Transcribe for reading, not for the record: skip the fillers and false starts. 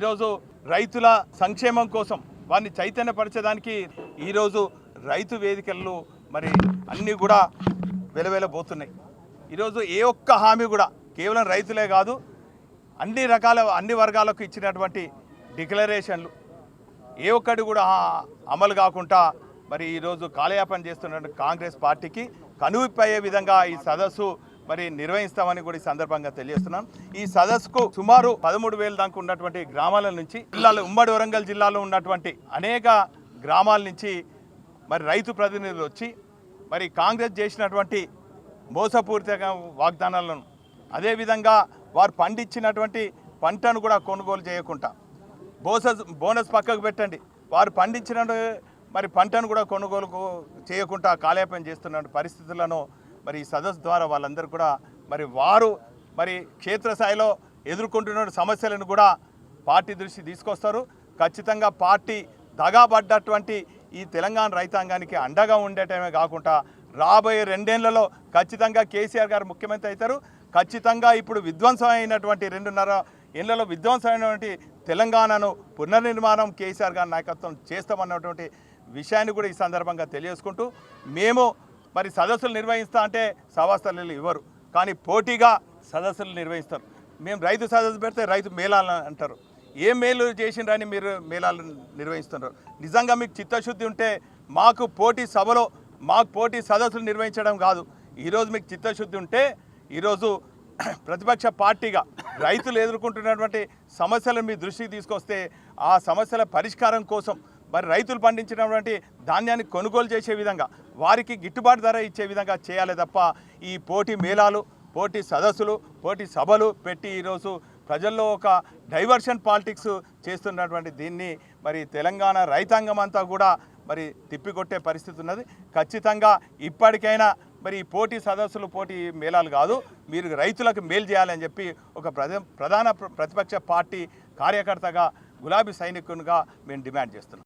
ఈరోజు రైతుల సంక్షేమం కోసం వారిని చైతన్యపరచడానికి ఈరోజు రైతు వేదికలు మరి అన్నీ కూడా వెలవెలబోతున్నాయి. ఈరోజు ఏ ఒక్క హామీ కూడా కేవలం రైతులే కాదు అన్ని వర్గాలకు ఇచ్చినటువంటి డిక్లరేషన్లు ఏ ఒక్కటి కూడా అమలు కాకుండా మరి ఈరోజు కాలయాపన చేస్తున్న కాంగ్రెస్ పార్టీకి కనువిప్పయ్యే విధంగా ఈ సదస్సు మరి నిర్వహిస్తామని కూడా ఈ సందర్భంగా తెలియజేస్తున్నాం. ఈ సదస్సుకు సుమారు 13,000 దాకా ఉన్నటువంటి గ్రామాల నుంచి ఉమ్మడి వరంగల్ జిల్లాలో ఉన్నటువంటి అనేక గ్రామాల నుంచి మరి రైతు ప్రతినిధులు వచ్చి మరి కాంగ్రెస్ చేసినటువంటి మోసపూరిత వాగ్దానాలను అదేవిధంగా వారు పండించినటువంటి పంటను కూడా కొనుగోలు చేయకుండా బోనస్ పక్కకు పెట్టండి, వారు పండించిన మరి పంటను కూడా కొనుగోలు చేయకుండా కాలయాపన చేస్తున్న పరిస్థితులను మరి ఈ సదస్సు ద్వారా వాళ్ళందరూ కూడా మరి వారు మరి క్షేత్రస్థాయిలో ఎదుర్కొంటున్న సమస్యలను కూడా పార్టీ దృష్టి తీసుకొస్తారు. ఖచ్చితంగా పార్టీ దగాబడ్డటువంటి ఈ తెలంగాణ రైతాంగానికి అండగా ఉండటమే కాకుండా రాబోయే 2 ఏళ్లలో ఖచ్చితంగా కేసీఆర్ గారు ముఖ్యమంత్రి అవుతారు. ఖచ్చితంగా ఇప్పుడు విధ్వంసమైనటువంటి 2.5 ఏళ్లలో విధ్వంసమైనటువంటి తెలంగాణను పునర్నిర్మాణం కేసీఆర్ గారి నాయకత్వం చేస్తామన్నటువంటి విషయాన్ని కూడా ఈ సందర్భంగా తెలియజేసుకుంటూ మేము మరి సదస్సులు నిర్వహిస్తా అంటే సభాస్థలు ఇవ్వరు, కానీ పోటీగా సదస్సులు నిర్వహిస్తారు. మేము రైతు సదస్సు పెడితే రైతు మేళాలు అంటారు. ఏం మేలు చేసిండ్రని మీరు మేళాలు నిర్వహిస్తున్నారు? నిజంగా మీకు చిత్తశుద్ధి ఉంటే మాకు పోటీ సభలో మాకు పోటీ సదస్సులు నిర్వహించడం కాదు. ఈరోజు మీకు చిత్తశుద్ధి ఉంటే ఈరోజు ప్రతిపక్ష పార్టీగా రైతులు ఎదుర్కొంటున్నటువంటి సమస్యలను మీ దృష్టికి తీసుకొస్తే ఆ సమస్యల పరిష్కారం కోసం మరి రైతులు పండించినటువంటి ధాన్యాన్ని కొనుగోలు చేసే విధంగా వారికి గిట్టుబాటు ధర ఇచ్చే విధంగా చేయాలి తప్ప ఈ పోటీ మేళాలు, పోటీ సదస్సులు, పోటీ సభలు పెట్టి ఈరోజు ప్రజల్లో ఒక డైవర్షన్ పాలిటిక్స్ చేస్తున్నటువంటి దీన్ని మరి తెలంగాణ రైతాంగం అంతా కూడా మరి తిప్పికొట్టే పరిస్థితి ఉన్నది. ఖచ్చితంగా ఇప్పటికైనా మరి ఈ పోటీ సదస్సులు, పోటీ మేళాలు కాదు, మీరు రైతులకు మేలు చేయాలని చెప్పి ఒక ప్రధాన ప్రతిపక్ష పార్టీ కార్యకర్తగా గులాబీ సైనికునిగా మేము డిమాండ్ చేస్తున్నాం.